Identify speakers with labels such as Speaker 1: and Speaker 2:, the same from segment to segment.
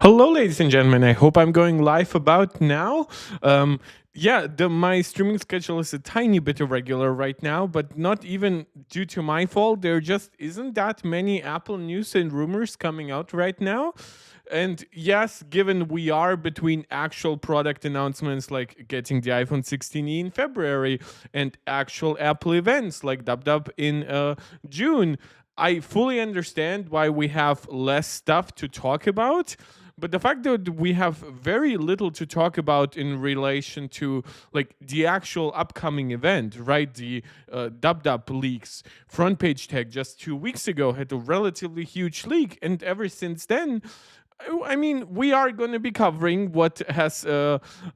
Speaker 1: Hello, ladies and gentlemen. I hope I'm going live about now. My streaming schedule is a tiny bit irregular right now, but not even due to my fault. There just isn't that many Apple news and rumors coming out right now. And yes, given we are between actual product announcements like getting the iPhone 16e in February and actual Apple events like Dub in June, I fully understand why we have less stuff to talk about. But the fact that we have very little to talk about in relation to like the actual upcoming event, right? The Dub leaks front page tag just 2 weeks ago had a relatively huge leak, and ever since then, I mean, we are going to be covering what has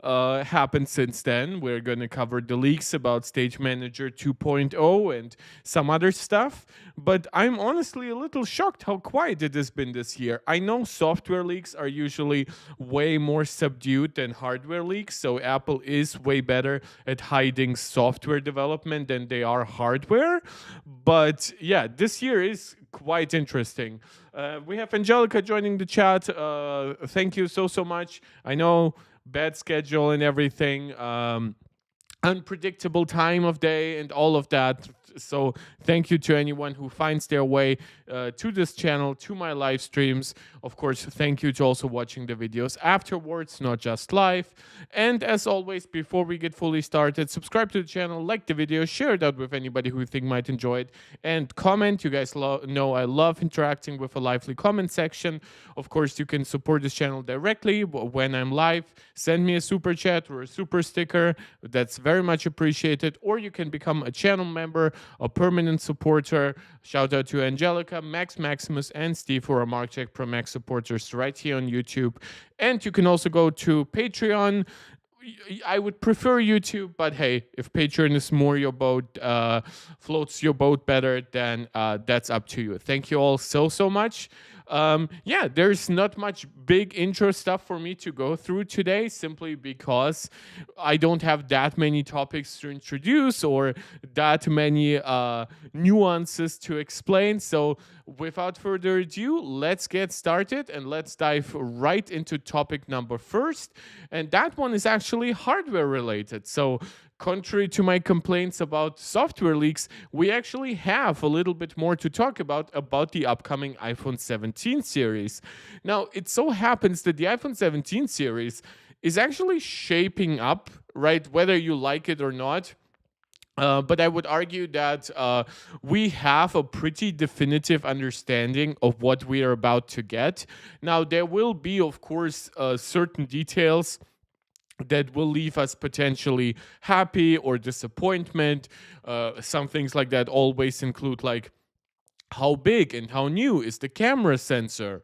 Speaker 1: happened since then. We're going to cover the leaks about Stage Manager 2.0 and some other stuff. But I'm honestly a little shocked how quiet it has been this year. I know software leaks are usually way more subdued than hardware leaks. So Apple is way better at hiding software development than they are hardware. But yeah, this year is quite interesting. We have Angelica joining the chat. Thank you so much. I know bad schedule and everything. Unpredictable time of day and all of that. So thank you to anyone who finds their way to this channel, to my live streams. Of course, thank you to also watching the videos afterwards, not just live. And as always, before we get fully started, subscribe to the channel, like the video, share it out with anybody who you think might enjoy it, and comment. You guys know I love interacting with a lively comment section. Of course, you can support this channel directly when I'm live. Send me a super chat or a super sticker. That's very much appreciated. Or you can become a channel member, a permanent supporter. Shout out to Angelica, Max Maximus, and Steve, who are MarkCheck Pro Max supporters right here on YouTube. And you can also go to Patreon. I would prefer YouTube, but hey, if Patreon is more your boat, floats your boat better, then that's up to you. Thank you all so much. There's not much big intro stuff for me to go through today, simply because I don't have that many topics to introduce or that many nuances to explain. So without further ado, let's get started and let's dive right into topic number first. And that one is actually hardware related. So contrary to my complaints about software leaks, we actually have a little bit more to talk about the upcoming iPhone 17 series. Now, it so happens that the iPhone 17 series is actually shaping up, right? Whether you like it or not. But I would argue that we have a pretty definitive understanding of what we are about to get. Now, there will be, of course, certain details that will leave us potentially happy or disappointment. Some things like that always include like how big and how new is the camera sensor.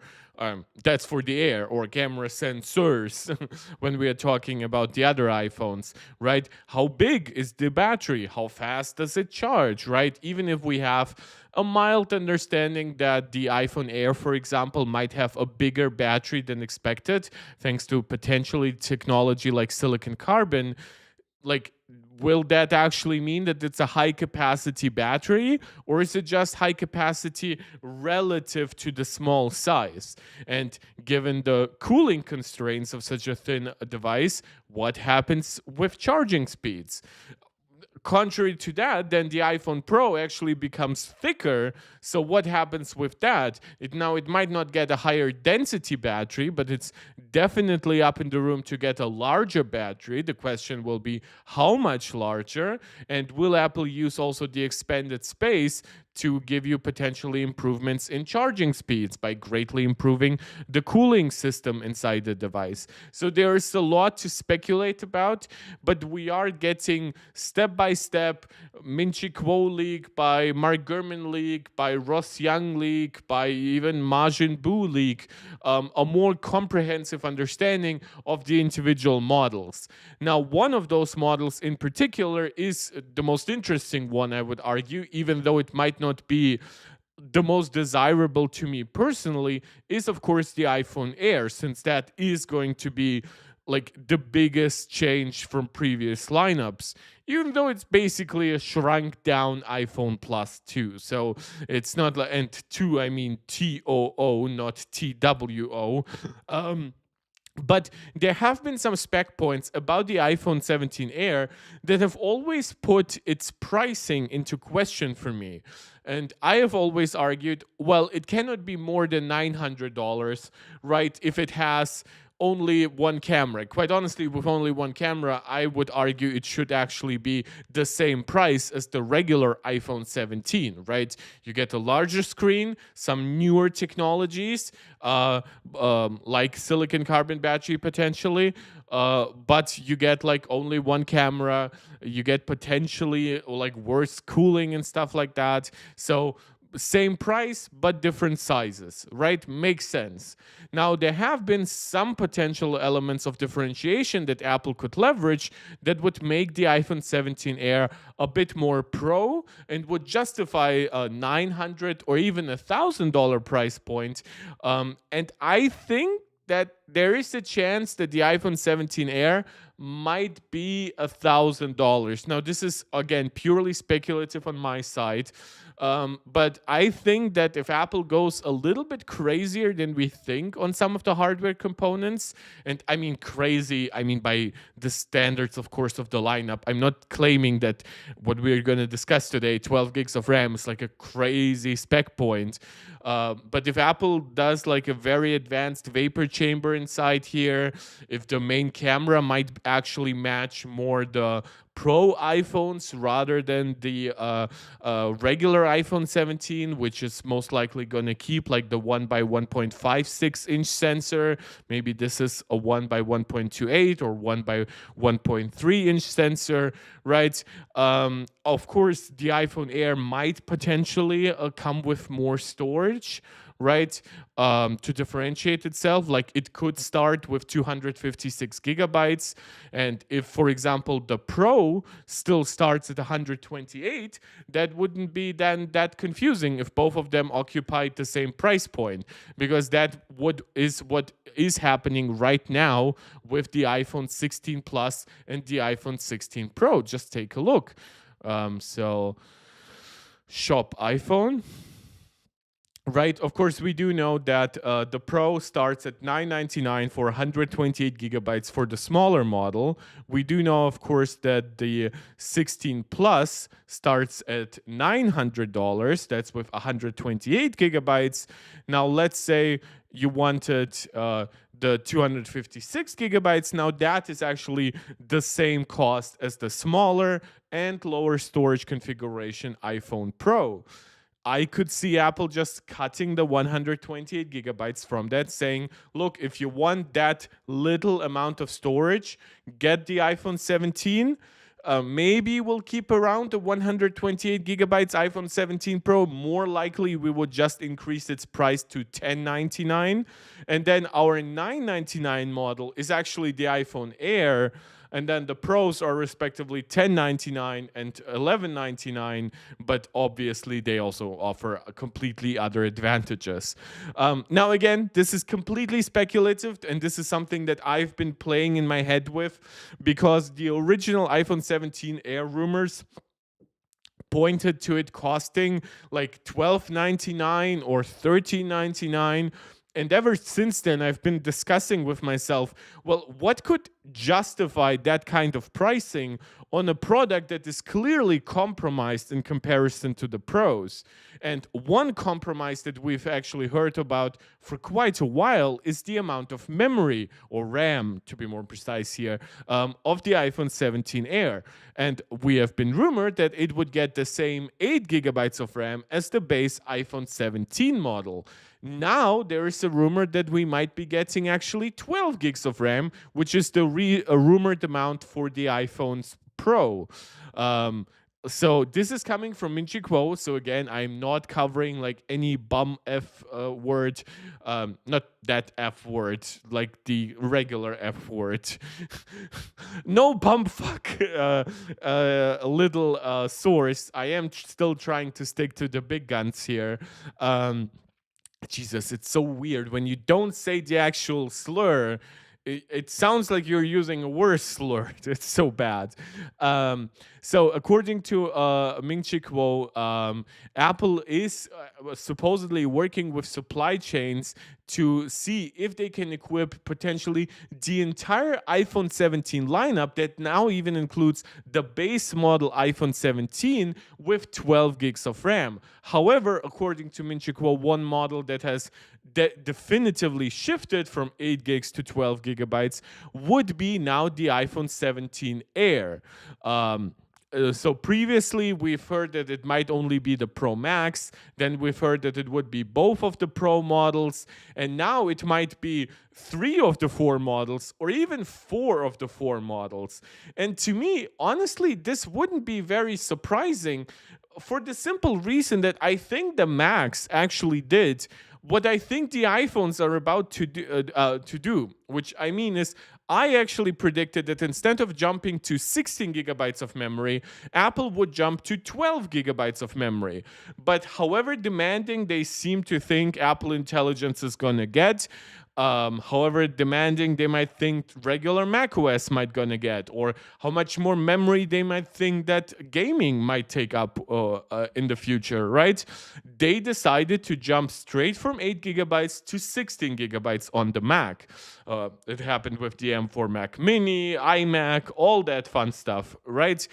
Speaker 1: That's for the air, or camera sensors when we are talking about the other iPhones, right? How big is the battery? How fast does it charge, right? Even if we have a mild understanding that the iPhone Air, for example, might have a bigger battery than expected, thanks to potentially technology like silicon carbon, like, will that actually mean that it's a high capacity battery, or is it just high capacity relative to the small size? And given the cooling constraints of such a thin device, what happens with charging speeds? Contrary to that, then the iPhone Pro actually becomes thicker. So what happens with that? It might not get a higher density battery, but it's definitely up in the room to get a larger battery. The question will be how much larger, and will Apple use also the expanded space to give you potentially improvements in charging speeds by greatly improving the cooling system inside the device. So there's a lot to speculate about, but we are getting step-by-step Min-Chi Kuo leak, by Mark Gurman leak, by Ross Young leak, by even Majin Buu leak, a more comprehensive understanding of the individual models. Now, one of those models in particular is the most interesting one, I would argue, even though it might not be the most desirable to me personally, is of course the iPhone Air, since that is going to be like the biggest change from previous lineups, even though it's basically a shrunk down iPhone Plus 2. So it's not like, and 2, I mean TOO, not TWO. Um, but there have been some spec points about the iPhone 17 Air that have always put its pricing into question for me. And I have always argued, well, it cannot be more than $900, right? If it has only one camera. Quite honestly, with only one camera, I would argue it should actually be the same price as the regular iPhone 17, right? You get a larger screen, some newer technologies, like silicon carbon battery potentially, but you get like only one camera. You get potentially like worse cooling and stuff like that. So same price but different sizes, right? Makes sense. Now there have been some potential elements of differentiation that Apple could leverage that would make the iPhone 17 Air a bit more pro and would justify a $900 or even $1,000 price point. And I think that there is a chance that the iPhone 17 Air might be $1,000. Now, this is again purely speculative on my side, but I think that if Apple goes a little bit crazier than we think on some of the hardware components, and I mean crazy, I mean by the standards, of course, of the lineup. I'm not claiming that what we're going to discuss today, 12 gigs of RAM, is like a crazy spec point. But if Apple does like a very advanced vapor chamber inside here, if the main camera might actually match more the Pro iPhones rather than the regular iPhone 17, which is most likely going to keep like the 1 by 1.56 inch sensor. Maybe this is a 1 by 1.28 or 1 by 1.3 inch sensor, right? Of course, the iPhone Air might potentially come with more storage, right? To differentiate itself. Like it could start with 256 gigabytes. And if, for example, the Pro still starts at 128, that wouldn't be then that confusing if both of them occupied the same price point, because that what is happening right now with the iPhone 16 Plus and the iPhone 16 Pro. Just take a look. So shop iPhone. Right, of course, we do know that the Pro starts at $999 for 128 gigabytes for the smaller model. We do know, of course, that the 16 Plus starts at $900. That's with 128 gigabytes. Now, let's say you wanted the 256 gigabytes. Now, that is actually the same cost as the smaller and lower storage configuration iPhone Pro. I could see Apple just cutting the 128 gigabytes from that, saying, look, if you want that little amount of storage, get the iPhone 17. Maybe we'll keep around the 128 gigabytes iPhone 17 Pro. More likely, we would just increase its price to $1099. And then our $999 model is actually the iPhone Air. And then the Pros are respectively $1099 and $1199, but obviously they also offer completely other advantages. Now, again, this is completely speculative, and this is something that I've been playing in my head with, because the original iPhone 17 Air rumors pointed to it costing like $12.99 or $13.99. And ever since then, I've been discussing with myself, well, what could justify that kind of pricing on a product that is clearly compromised in comparison to the Pros? And one compromise that we've actually heard about for quite a while is the amount of memory, or RAM to be more precise here, of the iPhone 17 Air. And we have been rumored that it would get the same 8 gigabytes of RAM as the base iPhone 17 model. Now there is a rumor that we might be getting actually 12 gigs of RAM, which is the rumored amount for the iPhones Pro. So this is coming from Minchi Kuo. So again, I'm not covering like any bum F word, not that F word, like the regular F word. No bumfuck little source. I am still trying to stick to the big guns here. Jesus, it's so weird when you don't say the actual slur. it sounds like you're using a worse slur. It's so bad. So according to Ming-Chi Kuo, Apple is supposedly working with supply chains to see if they can equip potentially the entire iPhone 17 lineup that now even includes the base model iPhone 17 with 12 gigs of RAM. However, according to Ming-Chi Kuo, one model that has definitively shifted from 8 gigs to 12 gigabytes would be now the iPhone 17 Air. So previously we've heard that it might only be the Pro Max, then we've heard that it would be both of the Pro models, and now it might be 3 of the 4 models or even 4 of the 4 models. And to me, honestly, this wouldn't be very surprising for the simple reason that I think the Max actually did what I think the iPhones are about to do, which I mean is I actually predicted that instead of jumping to 16 gigabytes of memory, Apple would jump to 12 gigabytes of memory. But however demanding they seem to think Apple Intelligence is going to get, however demanding they might think regular macOS might gonna get, or how much more memory they might think that gaming might take up in the future, right? They decided to jump straight from 8 gigabytes to 16 gigabytes on the Mac. It happened with the M4 Mac Mini, iMac, all that fun stuff, right?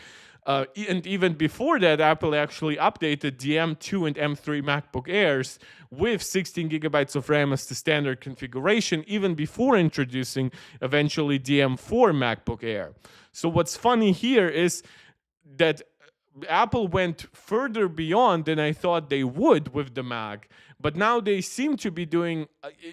Speaker 1: And even before that, Apple actually updated the M2 and M3 MacBook Airs with 16 gigabytes of RAM as the standard configuration, even before introducing eventually the M4 MacBook Air. So what's funny here is that Apple went further beyond than I thought they would with the Mac, but now they seem to be doing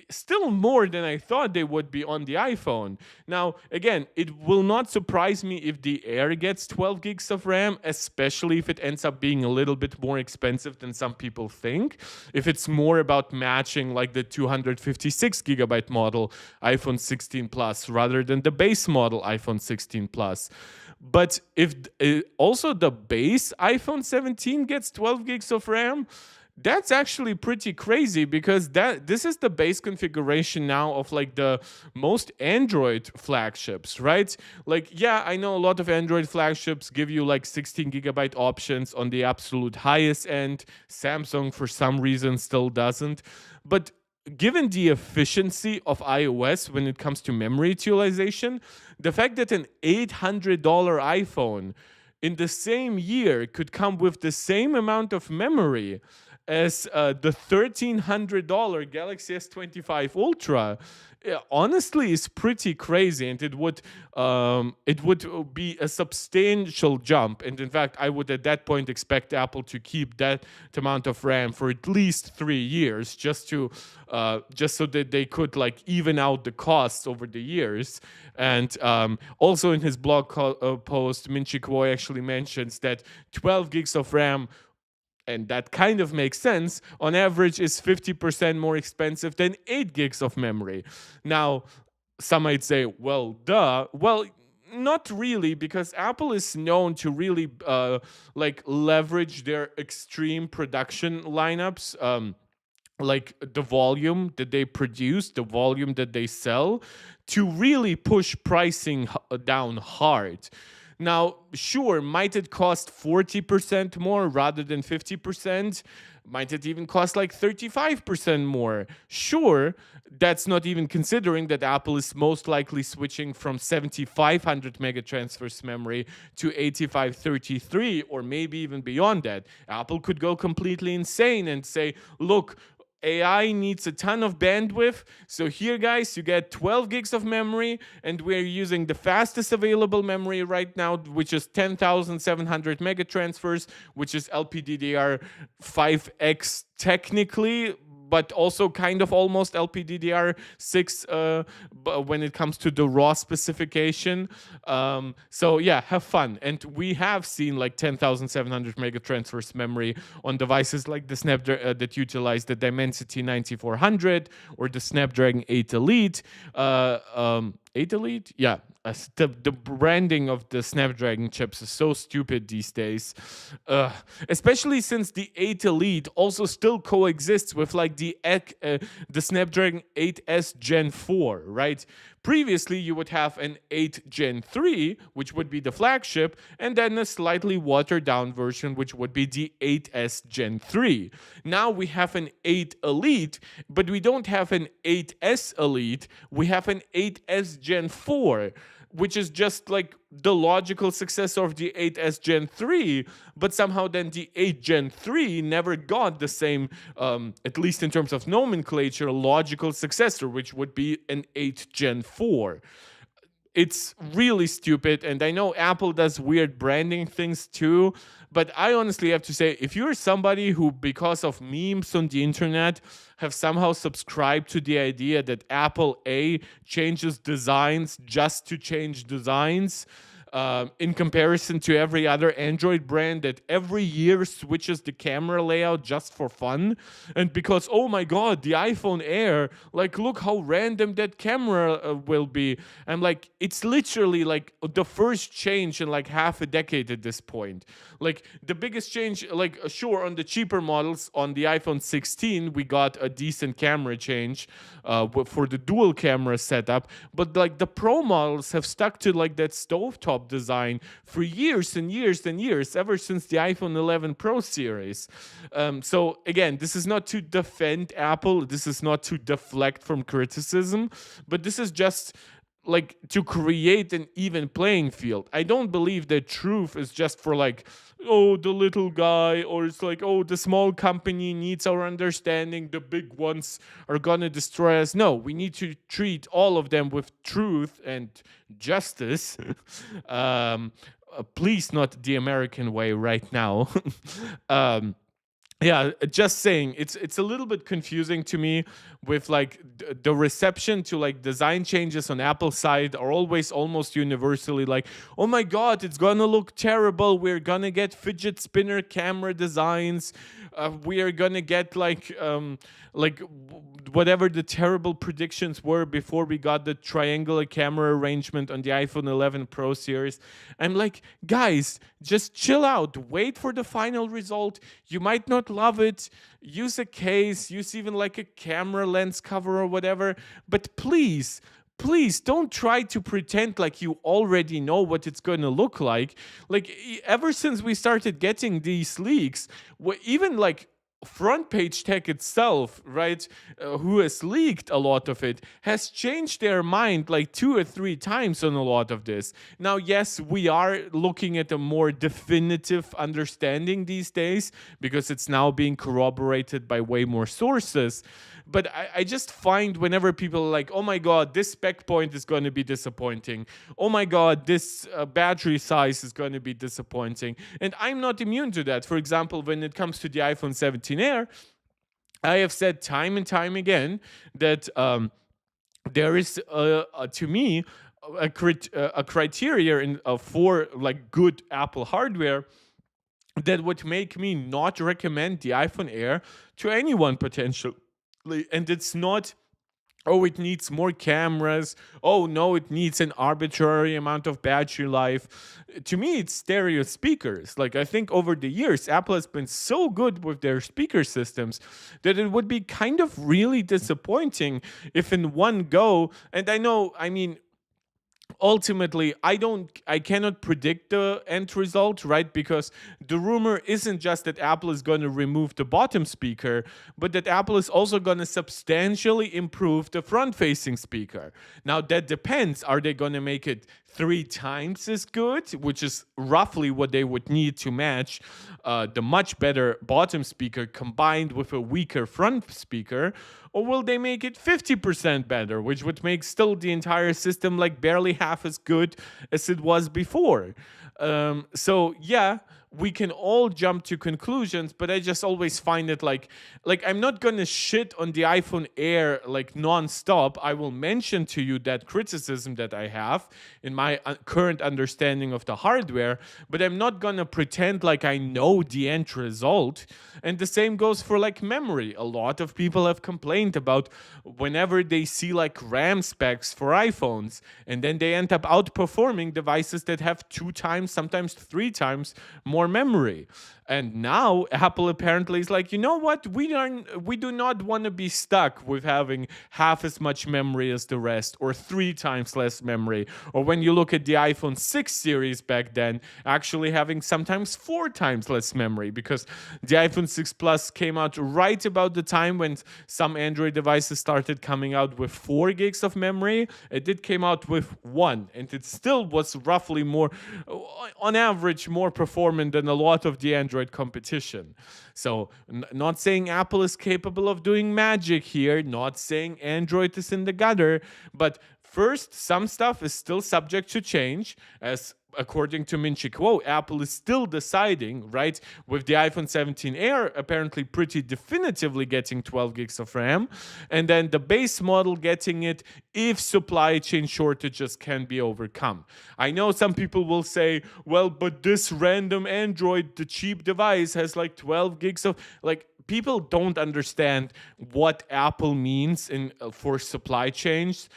Speaker 1: still more than I thought they would be on the iPhone. Now, again, it will not surprise me if the Air gets 12 gigs of RAM, especially if it ends up being a little bit more expensive than some people think. If it's more about matching like the 256 gigabyte model iPhone 16 Plus rather than the base model iPhone 16 Plus. But if also the base iPhone 17 gets 12 gigs of RAM, that's actually pretty crazy, because this is the base configuration now of like the most Android flagships, right? Like, yeah, I know a lot of Android flagships give you like 16 gigabyte options on the absolute highest end. Samsung for some reason still doesn't. But given the efficiency of iOS when it comes to memory utilization, the fact that an $800 iPhone in the same year could come with the same amount of memory as the $1,300 Galaxy S25 Ultra, honestly is pretty crazy, and it would be a substantial jump. And in fact, I would at that point expect Apple to keep that amount of RAM for at least 3 years, just so that they could like even out the costs over the years. And also in his blog post, Ming-Chi Kuo actually mentions that 12 gigs of RAM, and that kind of makes sense, on average is 50% more expensive than 8 gigs of memory. Now, some might say, well, duh. Well, not really, because Apple is known to really like leverage their extreme production lineups, like the volume that they produce, the volume that they sell, to really push pricing down hard. Now, sure, might it cost 40% more rather than 50%? Might it even cost like 35% more? Sure, that's not even considering that Apple is most likely switching from 7500 megatransfers memory to 8533, or maybe even beyond that. Apple could go completely insane and say, look, AI needs a ton of bandwidth. So here, guys, you get 12 gigs of memory, and we're using the fastest available memory right now, which is 10,700 megatransfers, which is LPDDR5X technically, but also kind of almost LPDDR6 when it comes to the raw specification. So yeah, have fun. And we have seen like 10,700 megatransfers memory on devices like the Snapdragon that utilize the Dimensity 9400 or the Snapdragon 8 Elite. 8 Elite? Yeah. The branding of the Snapdragon chips is so stupid these days. Especially since the 8 Elite also still coexists with like the Snapdragon 8S Gen 4, right? Previously, you would have an 8 Gen 3, which would be the flagship, and then a slightly watered down version, which would be the 8S Gen 3. Now we have an 8 Elite, but we don't have an 8S Elite, we have an 8S Gen 4, which is just like the logical successor of the 8S Gen 3, but somehow then the 8 Gen 3 never got the same, at least in terms of nomenclature, logical successor, which would be an 8 Gen 4. It's really stupid, and I know Apple does weird branding things too, but I honestly have to say, if you're somebody who, because of memes on the internet, have somehow subscribed to the idea that Apple A changes designs just to change designs, in comparison to every other Android brand that every year switches the camera layout just for fun. And because, oh my God, the iPhone Air, like, look how random that camera will be. I'm like, it's literally like the first change in like half a decade at this point. Like, the biggest change, like, sure, on the cheaper models, on the iPhone 16, we got a decent camera change for the dual camera setup. But like the Pro models have stuck to like that stovetop design for years and years and years, ever since the iPhone 11 Pro series. So again, this is not to defend Apple, this is not to deflect from criticism, but this is just like to create an even playing field. I don't believe that truth is just for like, oh, the little guy, or it's like, oh, the small company needs our understanding, the big ones are gonna destroy us. No, we need to treat all of them with truth and justice. Please, not the American way right now. Yeah, just saying, it's a little bit confusing to me with like the reception to like design changes on Apple's side are always almost universally like, oh my God, it's gonna look terrible, we're gonna get fidget spinner camera designs, we are gonna get like whatever the terrible predictions were before we got the triangular camera arrangement on the iPhone 11 Pro series. I'm like, guys, just chill out, wait for the final result. You might not love it, use a case, use even like a camera lens cover or whatever, but please don't try to pretend like you already know what it's going to look like. Like, ever since we started getting these leaks, even like Front Page Tech itself, right, who has leaked a lot of it, has changed their mind like 2 or 3 times on a lot of this. Now, yes, we are looking at a more definitive understanding these days because it's now being corroborated by way more sources. But I just find whenever people are like, oh my God, this spec point is going to be disappointing. Oh my God, this battery size is going to be disappointing. And I'm not immune to that. For example, when it comes to the iPhone 17 Air, I have said time and time again that there is, to me, a criteria for like good Apple hardware that would make me not recommend the iPhone Air to anyone potentially. And it's not, oh, it needs more cameras, oh no, it needs an arbitrary amount of battery life. To me, it's stereo speakers. Like, I think over the years Apple has been so good with their speaker systems that it would be kind of really disappointing if in one go, and I know, I mean, ultimately I cannot predict the end result, right? Because the rumor isn't just that Apple is going to remove the bottom speaker, but that Apple is also going to substantially improve the front facing speaker. Now that depends. Are they going to make it 3 times as good, which is roughly what they would need to match the much better bottom speaker combined with a weaker front speaker? Or will they make it 50% better, which would make still the entire system like barely half as good as it was before? So yeah, we can all jump to conclusions, but I just always find it like I'm not gonna shit on the iPhone Air like non-stop. I will mention to you that criticism that I have in my current understanding of the hardware, but I'm not gonna pretend like I know the end result. And the same goes for like memory. A lot of people have complained about whenever they see like RAM specs for iPhones, and then they end up outperforming devices that have 2 times sometimes 3 times more memory. And now Apple apparently is like, you know what? We do not want to be stuck with having half as much memory as the rest, or 3 times less memory. Or when you look at the iPhone 6 series back then, actually having sometimes 4 times less memory, because the iPhone 6 Plus came out right about the time when some Android devices started coming out with 4 gigs of memory. It did came out with 1, and it still was roughly more, on average, more performant than a lot of the Android competition. So, not saying Apple is capable of doing magic here, not saying Android is in the gutter, but first, some stuff is still subject to change, as according to Min Chi Kuo, Apple is still deciding, right? With the iPhone 17 Air apparently pretty definitively getting 12 gigs of RAM, and then the base model getting it if supply chain shortages can be overcome. I know some people will say, well, but this random Android, the cheap device, has like 12 gigs of, like, people don't understand what Apple means in for supply chains.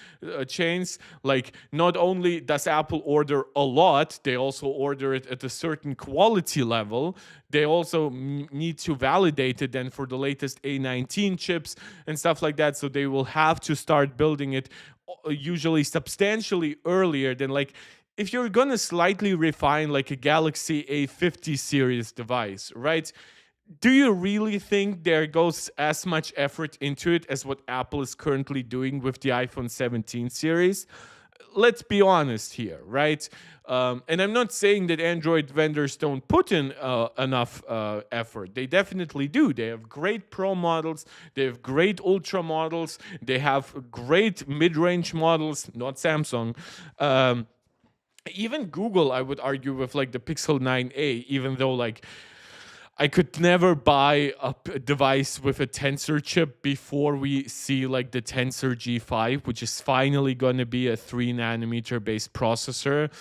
Speaker 1: Like, not only does Apple order a lot, they also order it at a certain quality level. They also need to validate it then for the latest A19 chips and stuff like that. So they will have to start building it usually substantially earlier than, like, if you're gonna slightly refine like a Galaxy A50 series device, right? Do you really think there goes as much effort into it as what Apple is currently doing with the iPhone 17 series? Let's be honest here, right? And I'm not saying that Android vendors don't put in enough effort. They definitely do. They have great Pro models, they have great Ultra models, they have great mid-range models, not Samsung. Even Google, I would argue, with like the Pixel 9a, even though like I could never buy a device with a Tensor chip before we see like the Tensor G5, which is finally going to be a 3 nanometer based processor.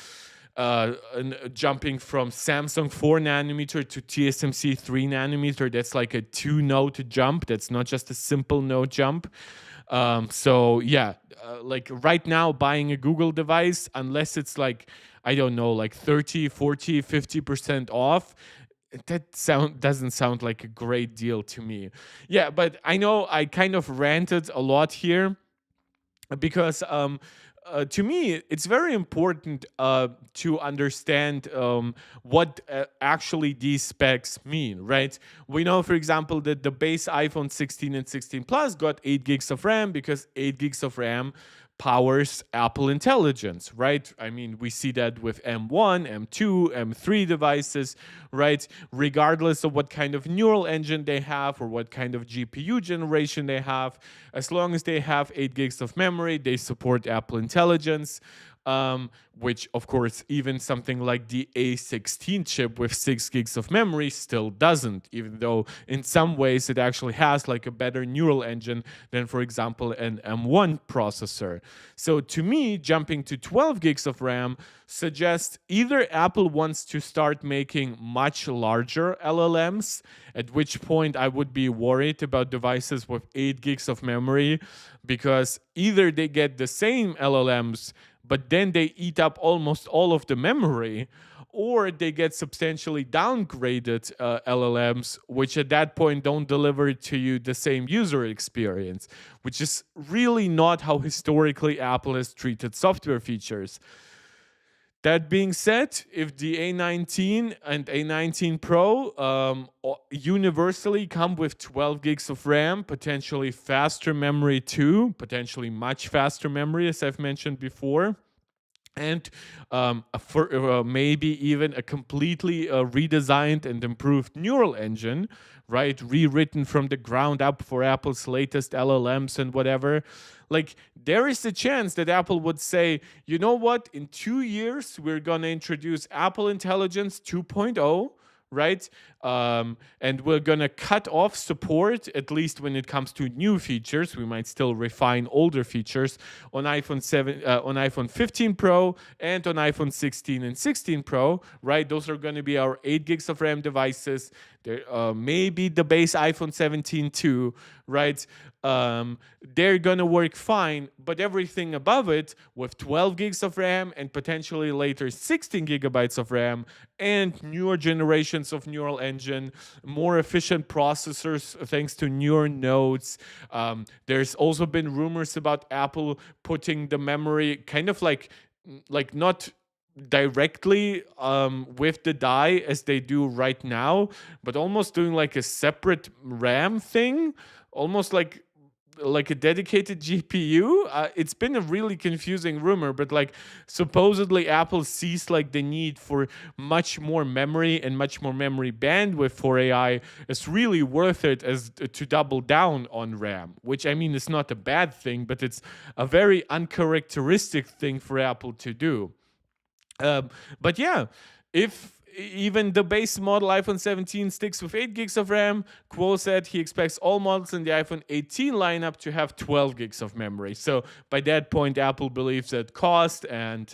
Speaker 1: Jumping from Samsung 4 nanometer to TSMC 3 nanometer, that's like a 2 node jump. That's not just a simple node jump. So yeah, like right now buying a Google device, unless it's like, I don't know, like 30, 40, 50% off, that doesn't sound like a great deal to me. Yeah, but I know I kind of ranted a lot here because to me it's very important to understand what actually these specs mean, right? We know, for example, that the base iPhone 16 and 16 Plus got 8 gigs of RAM because 8 gigs of RAM powers Apple Intelligence, right? I mean, we see that with M1, M2, M3 devices, right? Regardless of what kind of neural engine they have or what kind of GPU generation they have, as long as they have 8 gigs of memory, they support Apple Intelligence. Which of course even something like the A16 chip with 6 gigs of memory still doesn't, even though in some ways it actually has like a better neural engine than, for example, an M1 processor. So to me, jumping to 12 gigs of RAM suggests either Apple wants to start making much larger LLMs, at which point I would be worried about devices with 8 gigs of memory, because either they get the same LLMs but then they eat up almost all of the memory, or they get substantially downgraded LLMs, which at that point don't deliver to you the same user experience, which is really not how historically Apple has treated software features. That being said, if the A19 and A19 Pro universally come with 12 gigs of RAM, potentially faster memory too, potentially much faster memory, as I've mentioned before, and for maybe even a completely redesigned and improved neural engine, right? Rewritten from the ground up for Apple's latest LLMs and whatever. Like, there is a chance that Apple would say, you know what, in 2 years, we're going to introduce Apple Intelligence 2.0, right? And we're gonna cut off support, at least when it comes to new features. We might still refine older features on iPhone 15 Pro and on iPhone 16 and 16 Pro, right? Those are going to be our 8 gigs of RAM devices. maybe the base iPhone 17 too, right? They're gonna work fine, but everything above it with 12 gigs of RAM and potentially later 16 gigabytes of RAM and newer generations of neural engine, more efficient processors thanks to newer nodes. There's also been rumors about Apple putting the memory kind of like not directly with the die as they do right now, but almost doing like a separate RAM thing, almost like a dedicated GPU. It's been a really confusing rumor, but like supposedly Apple sees like the need for much more memory and much more memory bandwidth for AI. It's really worth it as to double down on RAM, which I mean is not a bad thing, but it's a very uncharacteristic thing for Apple to do. But yeah, if even the base model iPhone 17 sticks with 8 gigs of RAM, Quo said he expects all models in the iPhone 18 lineup to have 12 gigs of memory. So by that point, Apple believes that cost and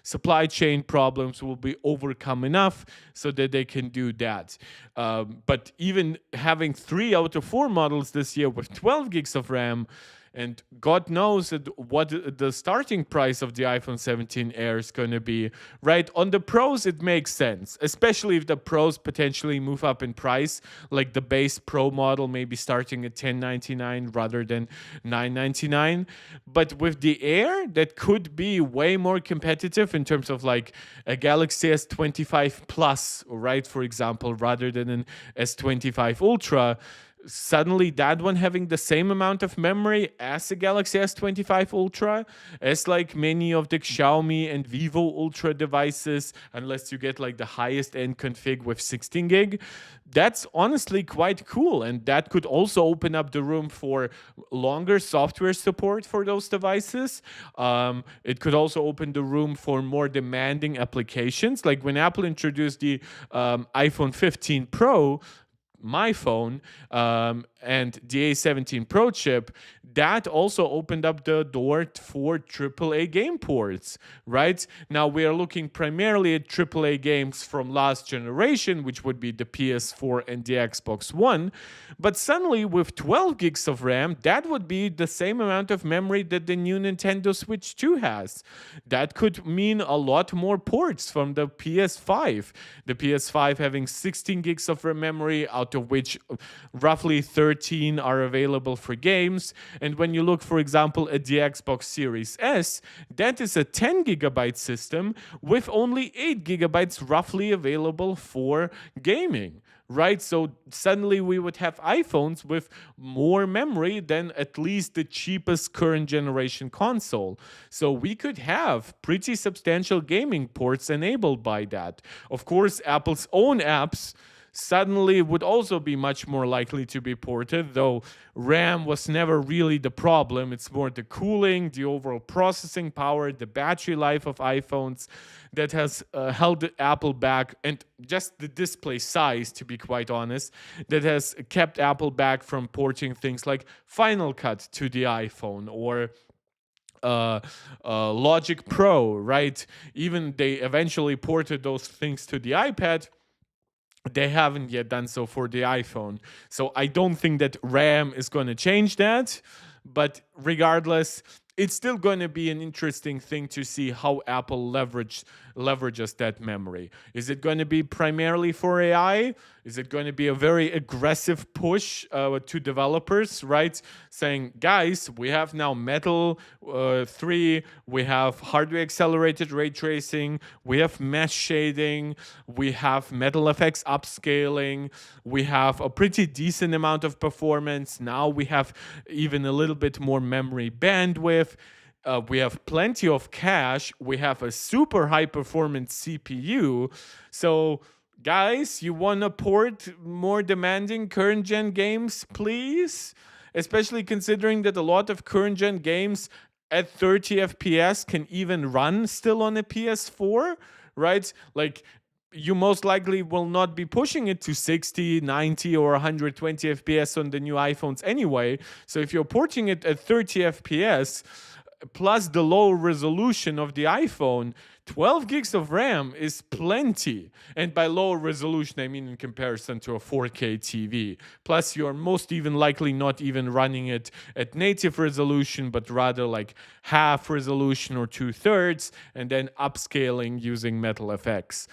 Speaker 1: supply chain problems will be overcome enough so that they can do that. But even having 3 out of 4 models this year with 12 gigs of RAM, and God knows what the starting price of the iPhone 17 Air is going to be, right? On the Pros, it makes sense, especially if the Pros potentially move up in price, like the base Pro model maybe starting at $1099 rather than $999. But with the Air, that could be way more competitive in terms of like a Galaxy S25 Plus, right? For example, rather than an S25 Ultra. Suddenly that one having the same amount of memory as the Galaxy S25 Ultra, as like many of the Xiaomi and Vivo Ultra devices, unless you get like the highest end config with 16 gig. That's honestly quite cool, and that could also open up the room for longer software support for those devices. It could also open the room for more demanding applications, like when Apple introduced the iPhone 15 Pro, my phone, and the A17 Pro chip, that also opened up the door for AAA game ports, right? Now we are looking primarily at AAA games from last generation, which would be the PS4 and the Xbox One. But suddenly with 12 gigs of RAM, that would be the same amount of memory that the new Nintendo Switch 2 has. That could mean a lot more ports from the PS5. The PS5 having 16 gigs of RAM memory, out of which roughly 13 are available for games. And when you look, for example, at the Xbox Series S, that is a 10 gigabyte system with only 8 gigabytes roughly available for gaming, right? So suddenly we would have iPhones with more memory than at least the cheapest current generation console. So we could have pretty substantial gaming ports enabled by that. Of course, Apple's own apps suddenly would also be much more likely to be ported, though RAM was never really the problem. It's more the cooling, the overall processing power, the battery life of iPhones that has held Apple back, and just the display size, to be quite honest, that has kept Apple back from porting things like Final Cut to the iPhone or Logic Pro, right? Even they eventually ported those things to the iPad. They haven't yet done so for the iPhone. So I don't think that RAM is going to change that. But regardless, it's still going to be an interesting thing to see how Apple leverages that memory. Is it going to be primarily for AI? Is it going to be a very aggressive push to developers, right? Saying, guys, we have now Metal 3, we have hardware accelerated ray tracing, we have mesh shading, we have Metal FX upscaling, we have a pretty decent amount of performance. Now we have even a little bit more memory bandwidth. We have plenty of cache. We have a super high performance CPU. So, guys, you want to port more demanding current gen games, please? Especially considering that a lot of current gen games at 30 FPS can even run still on a PS4, right? Like, you most likely will not be pushing it to 60, 90, or 120 FPS on the new iPhones anyway. So if you're porting it at 30 FPS, plus the low resolution of the iPhone, 12 gigs of RAM is plenty. And by low resolution, I mean in comparison to a 4K TV. Plus, you're most even likely not even running it at native resolution, but rather like half resolution or 2/3, and then upscaling using Metal FX.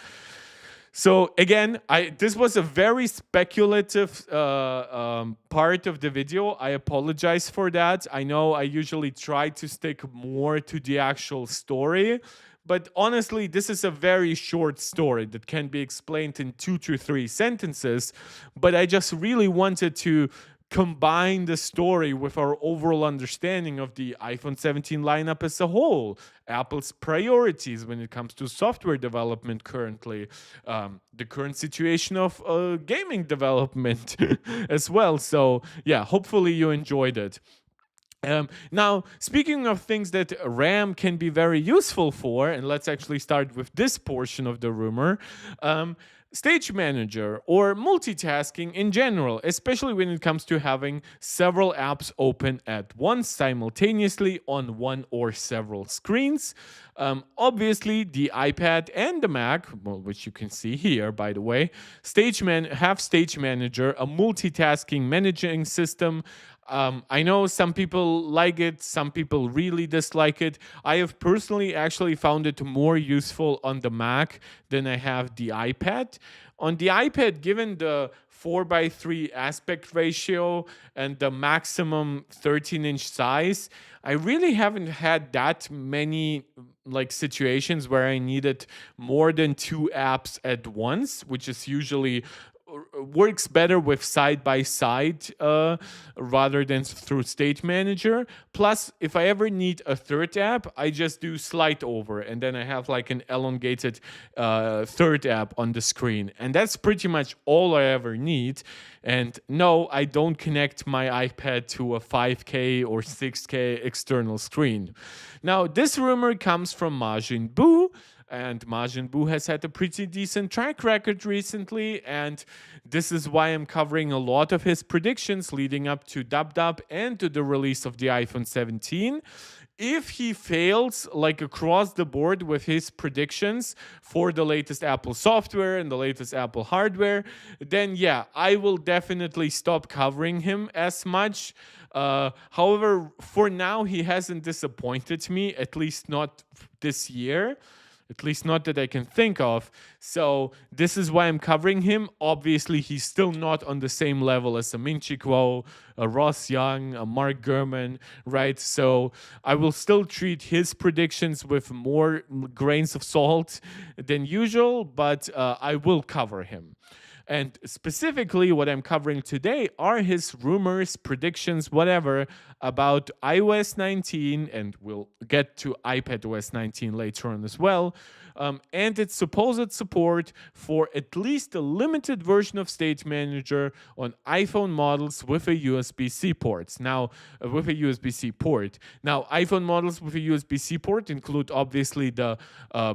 Speaker 1: So again, this was a very speculative part of the video. I apologize for that. I know I usually try to stick more to the actual story, but honestly, this is a very short story that can be explained in 2 to 3 sentences. But I just really wanted to combine the story with our overall understanding of the iPhone 17 lineup as a whole, Apple's priorities when it comes to software development currently, the current situation of gaming development as well. So, yeah, hopefully you enjoyed it. Now, speaking of things that RAM can be very useful for, and let's actually start with this portion of the rumor. Stage Manager or multitasking in general, especially when it comes to having several apps open at once simultaneously on one or several screens. Obviously, the iPad and the Mac, well, which you can see here, by the way, have Stage Manager, a multitasking managing system. I know some people like it, some people really dislike it. I have personally actually found it more useful on the Mac than I have the iPad. On the iPad, given the 4:3 aspect ratio and the maximum 13-inch size, I really haven't had that many like situations where I needed more than 2 apps at once, which is usually works better with side by side rather than through Stage Manager. Plus, if I ever need a third app, I just do slide over and then I have like an elongated third app on the screen. And that's pretty much all I ever need. And no, I don't connect my iPad to a 5K or 6K external screen. Now, this rumor comes from Majin Buu. And Majin Buu has had a pretty decent track record recently, and this is why I'm covering a lot of his predictions leading up to Dub Dub and to the release of the iPhone 17. If he fails like across the board with his predictions for the latest Apple software and the latest Apple hardware, then yeah, I will definitely stop covering him as much. However, for now, he hasn't disappointed me, at least not this year. At least not that I can think of. So this is why I'm covering him. Obviously, he's still not on the same level as a Min Chi Kuo, a Ross Young, a Mark Gurman, right? So I will still treat his predictions with more grains of salt than usual, but I will cover him. And specifically, what I'm covering today are his rumors, predictions, whatever, about iOS 19, and we'll get to iPadOS 19 later on as well, and its supposed support for at least a limited version of Stage Manager on iPhone models with a USB-C port. Now, iPhone models with a USB-C port include obviously the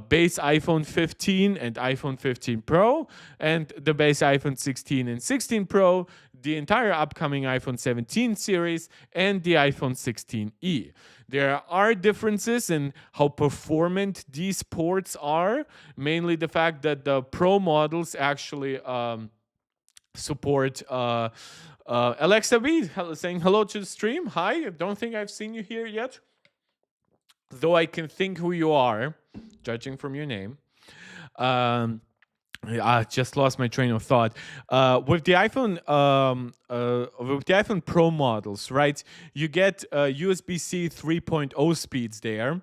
Speaker 1: base iPhone 15 and iPhone 15 Pro, and the base iPhone 16 and 16 Pro, the entire upcoming iPhone 17 series, and the iPhone 16e. There are differences in how performant these ports are, mainly the fact that the Pro models actually support Alexa B saying hello to the stream. Hi, I don't think I've seen you here yet, though I can think who you are, judging from your name. I just lost my train of thought. With the iPhone Pro models, right? You get USB-C 3.0 speeds there,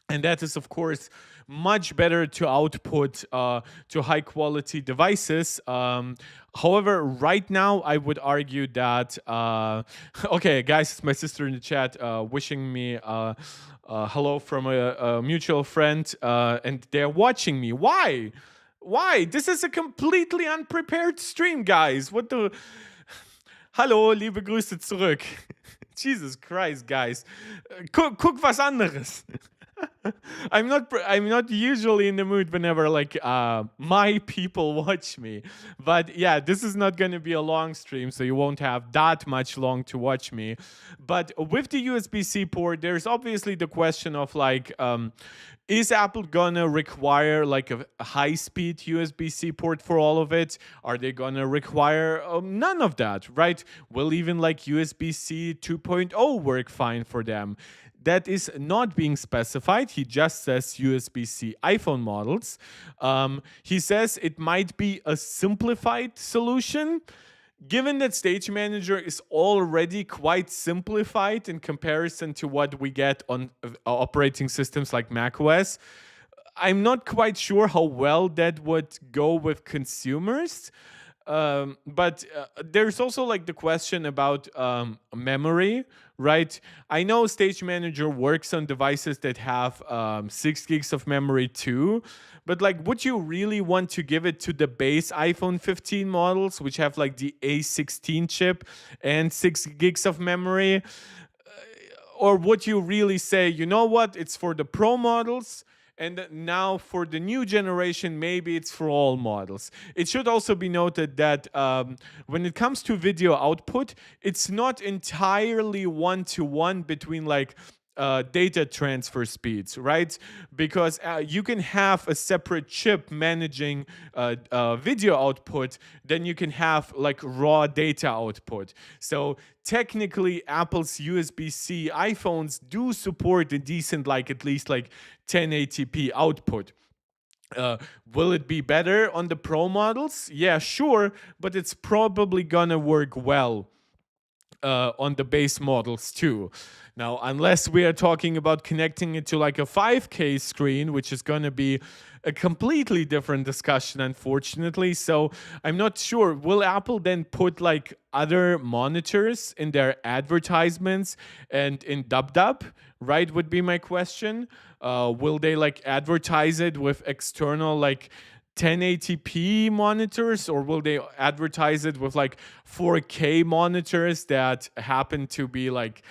Speaker 1: and that is, of course, much better to output to high quality devices. However, right now, I would argue that, okay, guys, it's my sister in the chat wishing me hello from a mutual friend, and they're watching me. Why? Why? This is a completely unprepared stream, guys. What the... Hallo, liebe Grüße zurück. Jesus Christ, guys. Guck was anderes. I'm not usually in the mood whenever like my people watch me. But yeah, this is not going to be a long stream, so you won't have that much long to watch me. But with the USB-C port, there's obviously the question of like is Apple gonna require like a high-speed USB-C port for all of it? Are they gonna require none of that, right? Will even like USB-C 2.0 work fine for them? That is not being specified. He just says USB-C iPhone models. He says it might be a simplified solution. Given that Stage Manager is already quite simplified in comparison to what we get on operating systems like macOS, I'm not quite sure how well that would go with consumers. But there's also like the question about memory, right? I know Stage Manager works on devices that have 6 gigs of memory too, but like, would you really want to give it to the base iPhone 15 models, which have like the A16 chip and 6 gigs of memory? Or would you really say, you know what, it's for the pro models, and now for the new generation, maybe it's for all models? It should also be noted that when it comes to video output, it's not entirely one-to-one between like data transfer speeds, right? Because you can have a separate chip managing video output, then you can have like raw data output. So technically, Apple's USB-C iPhones do support a decent, like at least like 1080p output. Will it be better on the Pro models? Yeah, sure, but it's probably gonna work well on the base models too. Now, unless we are talking about connecting it to like a 5K screen, which is going to be a completely different discussion, unfortunately. So I'm not sure. Will Apple then put like other monitors in their advertisements and in dub, right? Would be my question. Will they like advertise it with external like 1080p monitors, or will they advertise it with like 4K monitors that happen to be like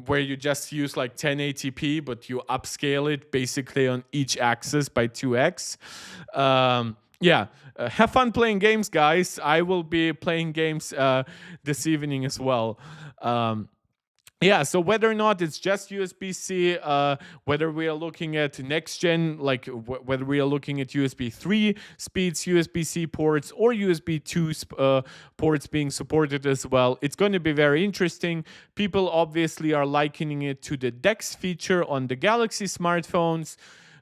Speaker 1: where you just use like 1080p but you upscale it basically on each axis by 2x? Yeah, have fun playing games, guys. I will be playing games this evening as well. Yeah, so whether or not it's just USB-C, whether we are looking at next gen, like whether we are looking at USB 3 speeds, USB-C ports, or USB 2 ports being supported as well, it's going to be very interesting. People obviously are likening it to the DeX feature on the Galaxy smartphones.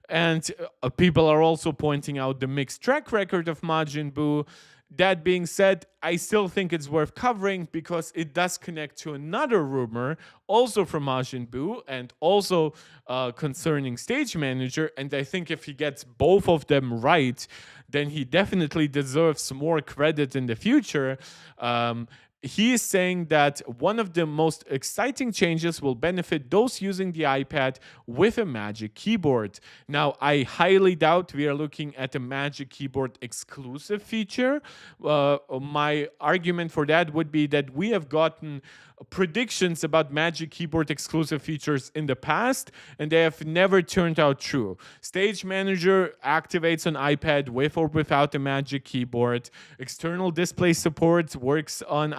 Speaker 1: And people are also pointing out the mixed track record of Majin Buu. That being said, I still think it's worth covering because it does connect to another rumor, also from Majin Buu and also concerning Stage Manager. And I think if he gets both of them right, then he definitely deserves more credit in the future. He is saying that one of the most exciting changes will benefit those using the iPad with a Magic Keyboard. Now, I highly doubt we are looking at a Magic Keyboard exclusive feature. My argument for that would be that we have gotten predictions about Magic Keyboard exclusive features in the past, and they have never turned out true. Stage Manager activates on iPad with or without a Magic Keyboard. External display support works on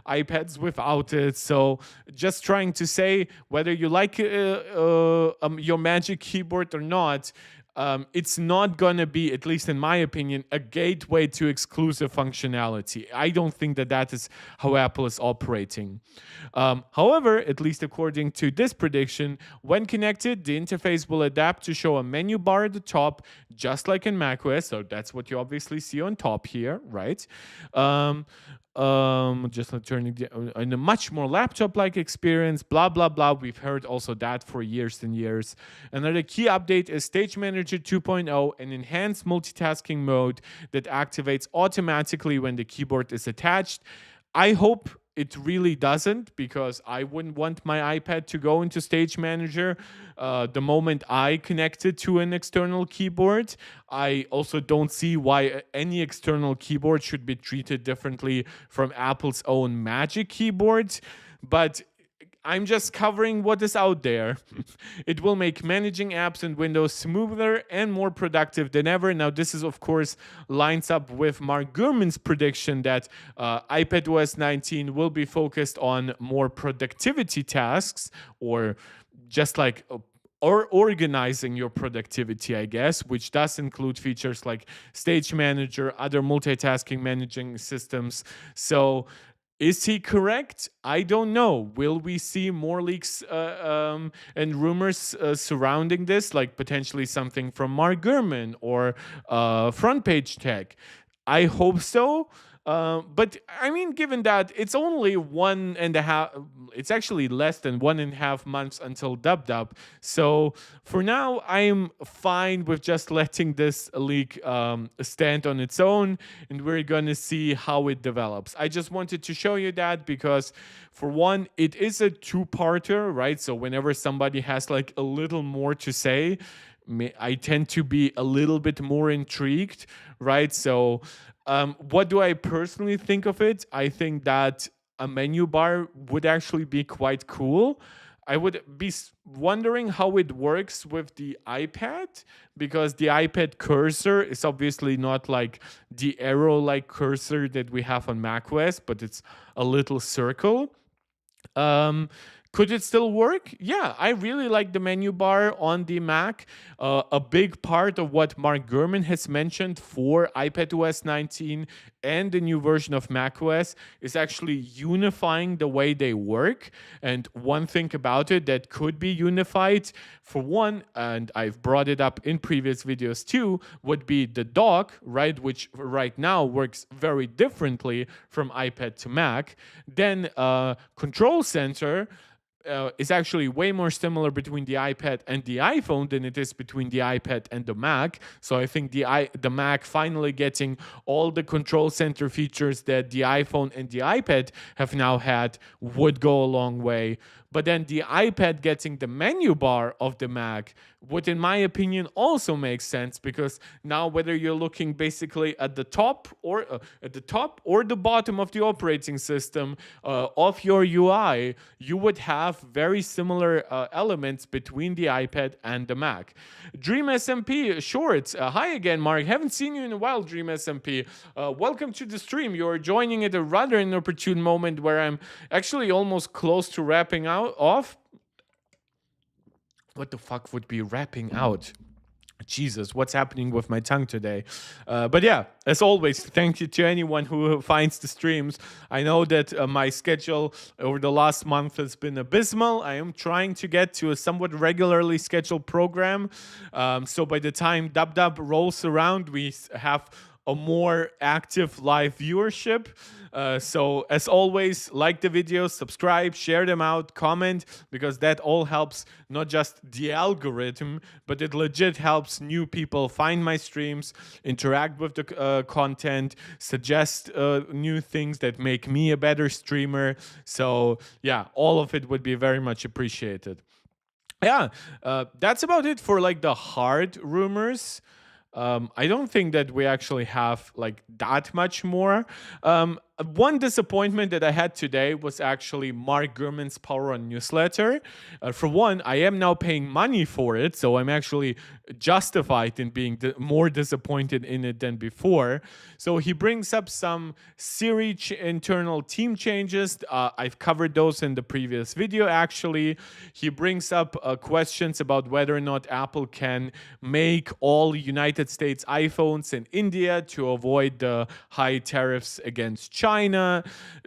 Speaker 1: iPads without it. So just trying to say whether you like your Magic Keyboard or not, it's not going to be, at least in my opinion, a gateway to exclusive functionality. I don't think that that is how Apple is operating. However, at least according to this prediction, when connected, the interface will adapt to show a menu bar at the top, just like in macOS. So that's what you obviously see on top here, right? Just turning in a much more laptop-like experience, blah blah blah. We've heard also that for years and years. Another key update is Stage Manager 2.0, an enhanced multitasking mode that activates automatically when the keyboard is attached. I hope it really doesn't, because I wouldn't want my iPad to go into Stage Manager the moment I connect it to an external keyboard. I also don't see why any external keyboard should be treated differently from Apple's own Magic Keyboard. But I'm just covering what is out there. It will make managing apps in Windows smoother and more productive than ever. Now, this is, of course, lines up with Mark Gurman's prediction that iPadOS 19 will be focused on more productivity tasks, or just like or organizing your productivity, I guess, which does include features like Stage Manager, other multitasking managing systems. So, is he correct? I don't know. Will we see more leaks and rumors surrounding this, like potentially something from Mark Gurman or Front Page Tech? I hope so. But I mean, given that it's only 1.5, it's actually less than 1.5 months until Dub Dub. So for now, I'm fine with just letting this leak stand on its own, and we're gonna see how it develops. I just wanted to show you that because, for one, it is a two-parter, right? So whenever somebody has like a little more to say, I tend to be a little bit more intrigued, right? So, what do I personally think of it? I think that a menu bar would actually be quite cool. I would be wondering how it works with the iPad, because the iPad cursor is obviously not like the arrow like cursor that we have on macOS, but it's a little circle. Um, could it still work? Yeah, I really like the menu bar on the Mac. A big part of what Mark Gurman has mentioned for iPadOS 19 and the new version of macOS is actually unifying the way they work. And one thing about it that could be unified, for one, and I've brought it up in previous videos too, would be the dock, right? Which right now works very differently from iPad to Mac. Then Control Center is actually way more similar between the iPad and the iPhone than it is between the iPad and the Mac. So I think the Mac finally getting all the control center features that the iPhone and the iPad have now had would go a long way. But then the iPad getting the menu bar of the Mac would, in my opinion, also make sense, because now whether you're looking basically at the top or the bottom of the operating system of your UI, you would have very similar elements between the iPad and the Mac. Dream SMP Shorts. Hi again, Mark. Haven't seen you in a while, Dream SMP. Welcome to the stream. You're joining at a rather inopportune moment where I'm actually almost close to wrapping off. What the fuck would be wrapping out? Jesus, what's happening with my tongue today? But yeah, as always, thank you to anyone who finds the streams. I know that my schedule over the last month has been abysmal. I am trying to get to a somewhat regularly scheduled program. So by the time Dub Dub rolls around, we have a more active live viewership. So as always, like the videos, subscribe, share them out, comment, because that all helps not just the algorithm, but it legit helps new people find my streams, interact with the content, suggest new things that make me a better streamer. So yeah, all of it would be very much appreciated. Yeah, that's about it for like the hard rumors. I don't think that we actually have like that much more. One disappointment that I had today was actually Mark Gurman's Power On newsletter. For one, I am now paying money for it, so I'm actually justified in being more disappointed in it than before. So he brings up some Siri internal team changes. I've covered those in the previous video, actually. He brings up questions about whether or not Apple can make all United States iPhones in India to avoid the high tariffs against China.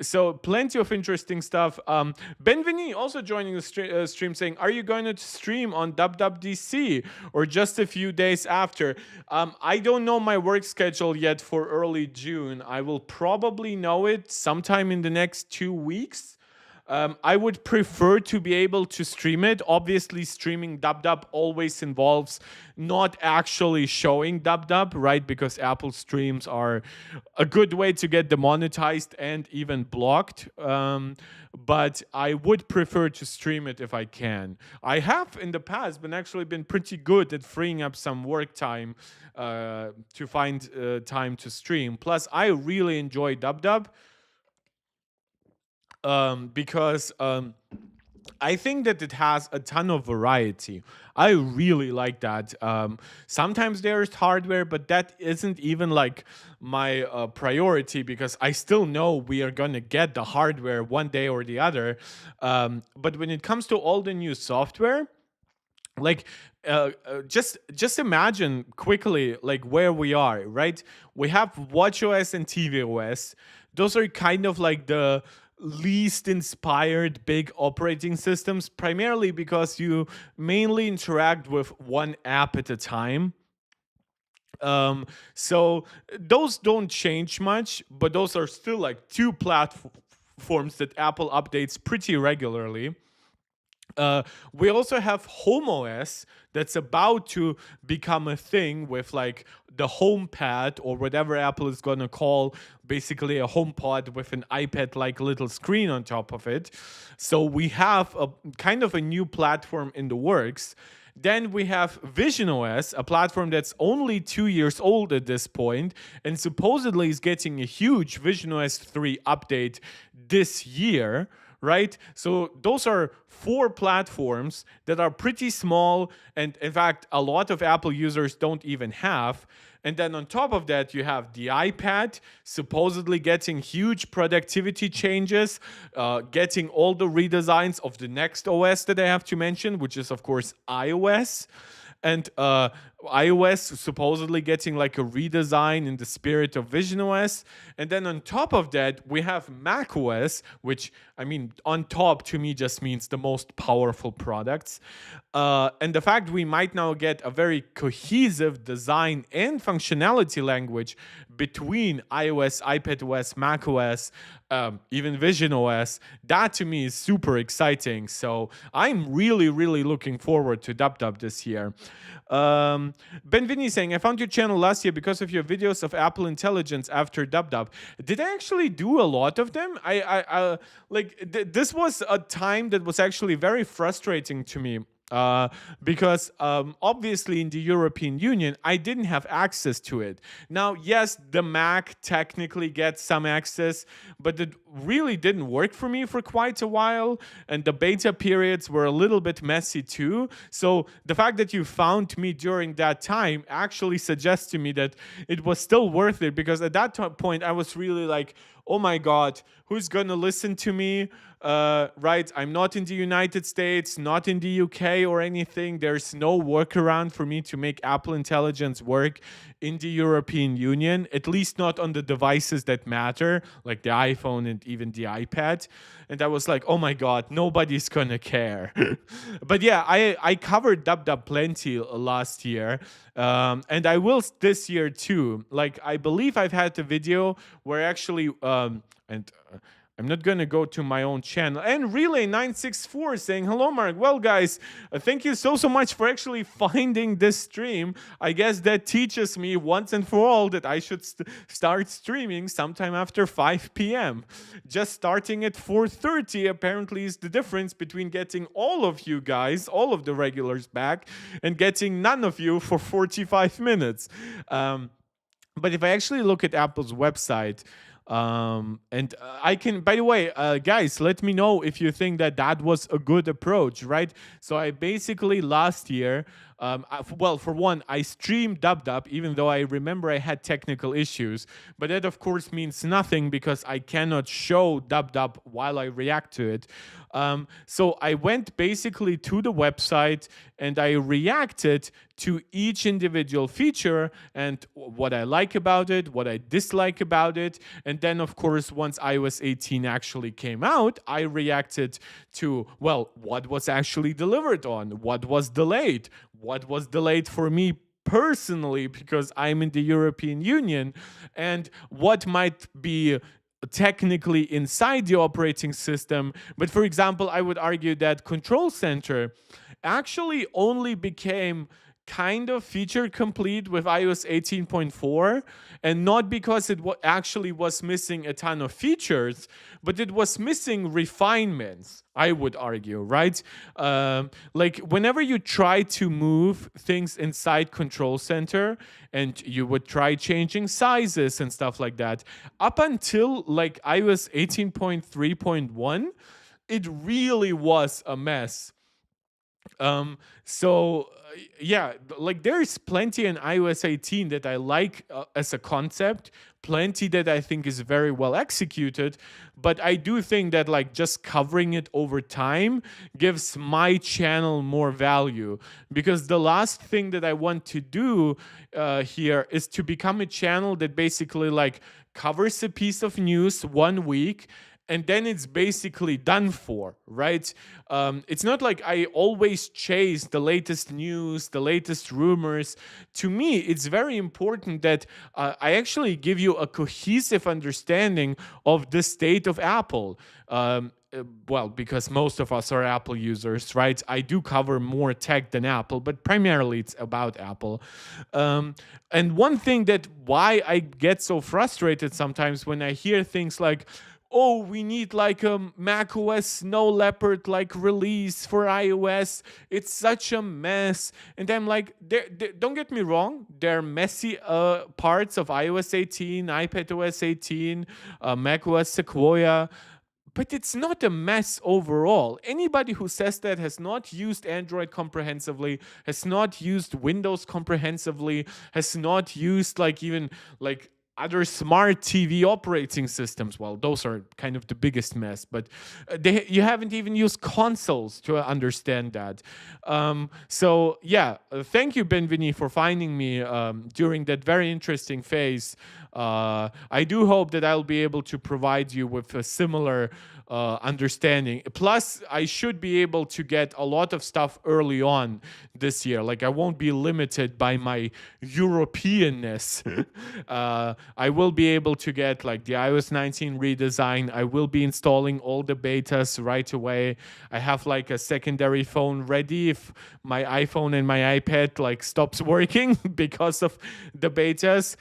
Speaker 1: So plenty of interesting stuff. Benveni also joining the stream saying, are you going to stream on WWDC or just a few days after? I don't know my work schedule yet for early June. I will probably know it sometime in the next 2 weeks. I would prefer to be able to stream it. Obviously, streaming Dub Dub always involves not actually showing Dub Dub, right? Because Apple streams are a good way to get demonetized and even blocked. But I would prefer to stream it if I can. I have in the past been pretty good at freeing up some work time to find time to stream. Plus, I really enjoy Dub Dub. Because I think that it has a ton of variety. I really like that. Sometimes there's hardware, but that isn't even like my priority because I still know we are gonna get the hardware one day or the other. But when it comes to all the new software, like just imagine quickly like where we are, right? We have watchOS and tvOS. Those are kind of like the least inspired big operating systems, primarily because you mainly interact with one app at a time. So those don't change much, but those are still like two platforms that Apple updates pretty regularly. uh, we also have Home OS that's about to become a thing with like the HomePad or whatever Apple is going to call basically a HomePod with an iPad like little screen on top of it. So we have a kind of a new platform in the works. Then we have Vision OS, a platform that's only 2 years old at this point, and supposedly is getting a huge Vision OS 3 update this year, right? So those are four platforms that are pretty small, and in fact, a lot of Apple users don't even have. And then on top of that, you have the iPad supposedly getting huge productivity changes, getting all the redesigns of the next OS that I have to mention, which is, of course, iOS. And iOS supposedly getting like a redesign in the spirit of Vision OS. And then on top of that, we have Mac OS, which, I mean, on top to me just means the most powerful products. And the fact we might now get a very cohesive design and functionality language between iOS, iPadOS, macOS, even Vision OS, that to me is super exciting. So I'm really, really looking forward to DubDub this year. Ben Vinny saying, I found your channel last year because of your videos of Apple Intelligence after DubDub. Did I actually do a lot of them? This was a time that was actually very frustrating to me. Because obviously in the European Union, I didn't have access to it. Now, yes, the Mac technically gets some access, but it really didn't work for me for quite a while, and the beta periods were a little bit messy too. So the fact that you found me during that time actually suggests to me that it was still worth it, because at that point I was really like, oh my God, who's gonna listen to me? Right, I'm not in the United States, not in the UK or anything. There's no workaround for me to make Apple Intelligence work in the European Union, at least not on the devices that matter, like the iPhone and even the iPad. And I was like, oh my God, nobody's gonna care. But yeah, I covered DubDub plenty last year. And I will this year too. Like, I believe I've had a video where actually, I'm not going to go to my own channel. And Relay964 saying, hello, Mark. Well, guys, thank you so much for actually finding this stream. I guess that teaches me once and for all that I should start streaming sometime after 5 p.m. Just starting at 4:30 apparently is the difference between getting all of you guys, all of the regulars back, and getting none of you for 45 minutes. But if I actually look at Apple's website, and I can, by the way, guys, let me know if you think that that was a good approach, right? So I basically last year, well, for one, I streamed DubDub, even though I remember I had technical issues. But that, of course, means nothing because I cannot show DubDub while I react to it. So I went basically to the website and I reacted to each individual feature and what I like about it, what I dislike about it. And then, of course, once iOS 18 actually came out, I reacted to, well, what was actually delivered on, what was delayed for me personally because I'm in the European Union, and what might be technically inside the operating system. But for example, I would argue that Control Center actually only became kind of feature complete with iOS 18.4, and not because it actually was missing a ton of features, but it was missing refinements, I would argue, right? Like whenever you try to move things inside Control Center and you would try changing sizes and stuff like that, up until like iOS 18.3.1, it really was a mess. Yeah, like there's plenty in iOS 18 that I like as a concept, plenty that I think is very well executed, but I do think that like just covering it over time gives my channel more value, because the last thing that I want to do here is to become a channel that basically like covers a piece of news 1 week and then it's basically done for, right? It's not like I always chase the latest news, the latest rumors. To me, it's very important that I actually give you a cohesive understanding of the state of Apple. Well, because most of us are Apple users, right? I do cover more tech than Apple, but primarily it's about Apple. And one thing that why I get so frustrated sometimes when I hear things like, oh, we need like a Mac OS Snow Leopard like release for iOS. It's such a mess. And I'm like, don't get me wrong, there are messy parts of iOS 18, iPadOS 18, Mac OS Sequoia, but it's not a mess overall. Anybody who says that has not used Android comprehensively, has not used Windows comprehensively, has not used like even like other smart TV operating systems. Well, those are kind of the biggest mess, but you haven't even used consoles to understand that. Thank you, Benvini, for finding me during that very interesting phase. I do hope that I'll be able to provide you with a similar understanding. Plus, I should be able to get a lot of stuff early on this year. Like, I won't be limited by my Europeanness. I will be able to get like the iOS 19 redesign. I will be installing all the betas right away. I have like a secondary phone ready if my iPhone and my iPad like stops working because of the betas.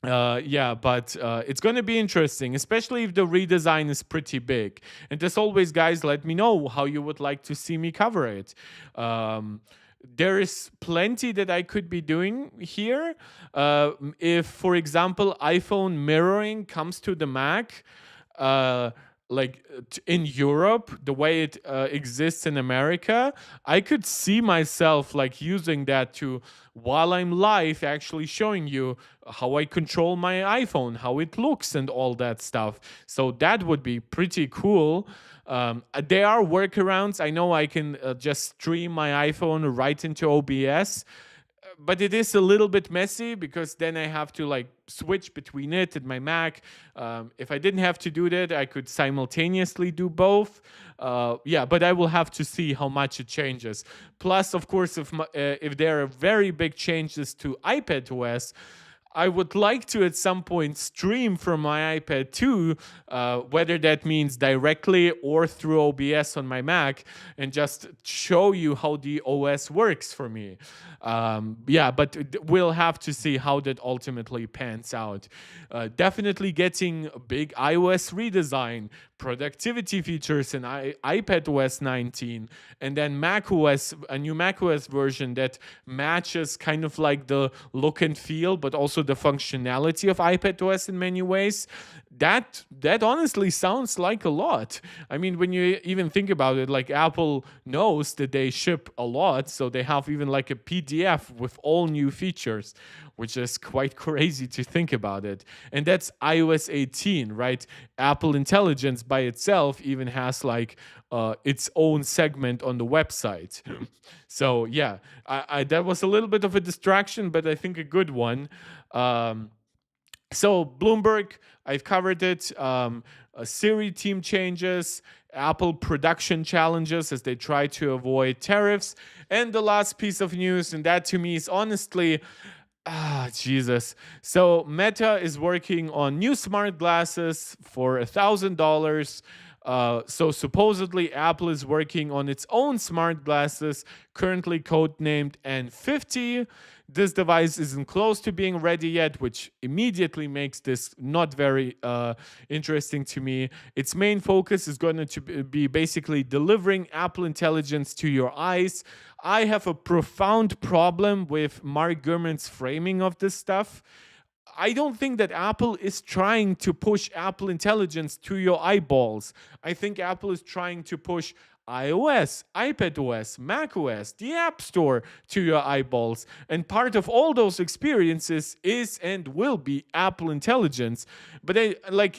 Speaker 1: It's going to be interesting, especially if the redesign is pretty big. And as always, guys, let me know how you would like to see me cover it. There is plenty that I could be doing here. If, for example, iPhone mirroring comes to the Mac, in Europe, the way it exists in America, I could see myself like using that to, while I'm live, actually showing you how I control my iPhone, how it looks, and all that stuff. So that would be pretty cool. There are workarounds. I know I can just stream my iPhone right into OBS, but it is a little bit messy because then I have to like switch between it and my Mac. If I didn't have to do that, I could simultaneously do both. But I will have to see how much it changes. Plus, of course, if there are very big changes to iPadOS, I would like to at some point stream from my iPad too, whether that means directly or through OBS on my Mac, and just show you how the OS works for me. But we'll have to see how that ultimately pans out. Definitely getting a big iOS redesign, productivity features in iPadOS 19, and then macOS, a new macOS version that matches kind of like the look and feel, but also the functionality of iPadOS in many ways. That honestly sounds like a lot. I mean, when you even think about it, like Apple knows that they ship a lot, so they have even like a PDF with all new features, which is quite crazy to think about it. And that's iOS 18, right? Apple Intelligence by itself even has like its own segment on the website. So yeah, I that was a little bit of a distraction, but I think a good one. So Bloomberg, I've covered it. Siri team changes, Apple production challenges as they try to avoid tariffs, and the last piece of news, and that to me is honestly, Jesus. So Meta is working on new smart glasses for $1,000. So supposedly Apple is working on its own smart glasses, currently codenamed N50. This device isn't close to being ready yet, which immediately makes this not very interesting to me. Its main focus is going to be basically delivering Apple Intelligence to your eyes. I have a profound problem with Mark Gurman's framing of this stuff. I don't think that Apple is trying to push Apple Intelligence to your eyeballs. I think Apple is trying to push iOS, iPadOS, macOS, the App Store to your eyeballs. And part of all those experiences is and will be Apple Intelligence. But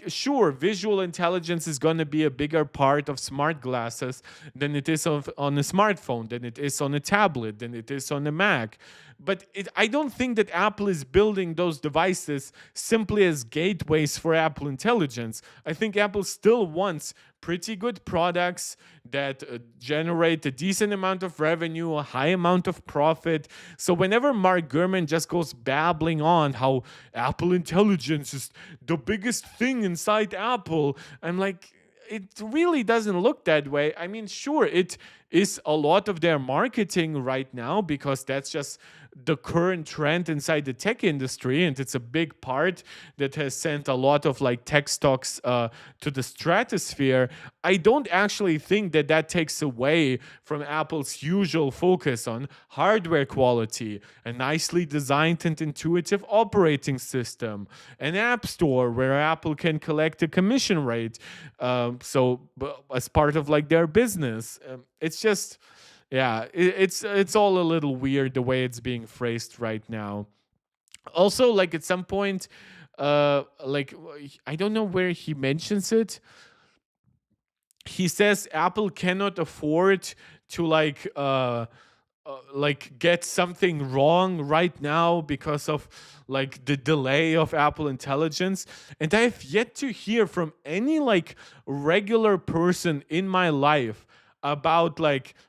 Speaker 1: sure, visual intelligence is going to be a bigger part of smart glasses than it is on a smartphone, than it is on a tablet, than it is on a Mac. But I don't think that Apple is building those devices simply as gateways for Apple Intelligence. I think Apple still wants pretty good products that generate a decent amount of revenue, a high amount of profit. So whenever Mark Gurman just goes babbling on how Apple Intelligence is the biggest thing inside Apple, I'm like, it really doesn't look that way. I mean, sure, it is a lot of their marketing right now because that's just the current trend inside the tech industry, and it's a big part that has sent a lot of tech stocks to the stratosphere. I don't actually think that that takes away from Apple's usual focus on hardware quality, a nicely designed and intuitive operating system, an app store where Apple can collect a commission rate, as part of their business. It's just, yeah, it's all a little weird the way it's being phrased right now. Also, at some point, I don't know where he mentions it. He says Apple cannot afford to get something wrong right now because of the delay of Apple Intelligence. And I have yet to hear from any regular person in my life about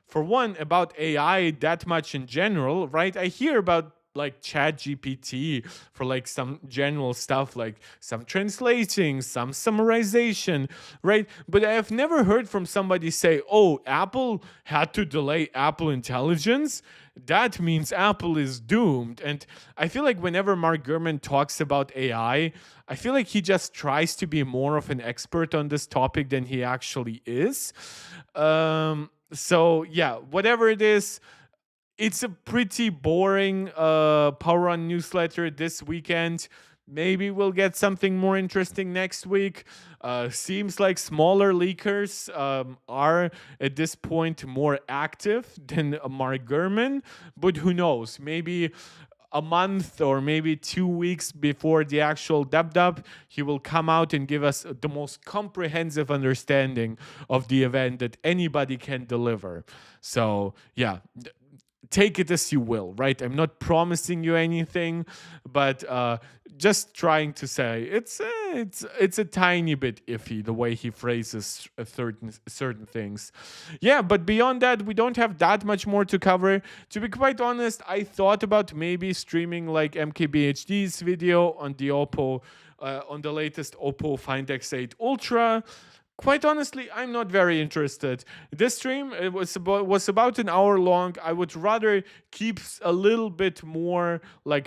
Speaker 1: for one, about AI that much in general, right? I hear about chat GPT for some general stuff, some translating, some summarization, right? But I have never heard from somebody say, oh, Apple had to delay Apple Intelligence. That means Apple is doomed. And I feel like whenever Mark Gurman talks about AI, I feel like he just tries to be more of an expert on this topic than he actually is. So yeah, whatever it is, it's a pretty boring Power Run newsletter this weekend. Maybe we'll get something more interesting next week. Seems like smaller leakers are at this point more active than Mark Gurman, but who knows? Maybe a month or maybe 2 weeks before the actual dub, he will come out and give us the most comprehensive understanding of the event that anybody can deliver. So yeah, take it as you will, right? I'm not promising you anything, but just trying to say it's a tiny bit iffy the way he phrases certain things. Yeah, but beyond that, we don't have that much more to cover. To be quite honest, I thought about maybe streaming MKBHD's video on the on the latest Oppo Find X8 Ultra. Quite honestly, I'm not very interested. This stream, it was about an hour long. I would rather keep a little bit more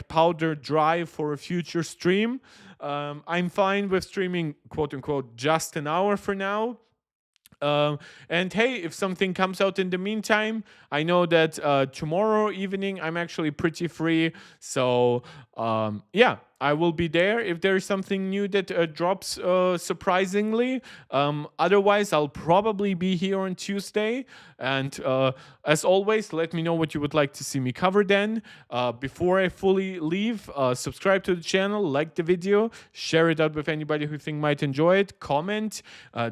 Speaker 1: powder dry for a future stream. I'm fine with streaming, quote unquote, just an hour for now. And hey, if something comes out in the meantime, I know that tomorrow evening I'm actually pretty free. So yeah, I will be there if there's something new that drops surprisingly. Otherwise, I'll probably be here on Tuesday. And as always, let me know what you would like to see me cover then. Before I fully leave, subscribe to the channel, like the video, share it out with anybody who you think might enjoy it, comment.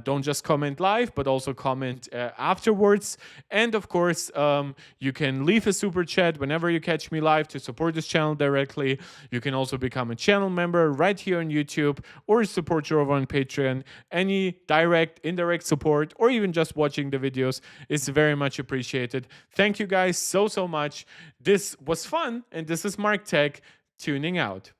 Speaker 1: Don't just comment live, but also comment afterwards. And of course, you can leave a super chat whenever you catch me live to support this channel directly. You can also become a channel member right here on YouTube or support you over on Patreon. Any direct, indirect support, or even just watching the videos is very much appreciated. Thank you guys so much. This was fun, and this is Mark Tech tuning out.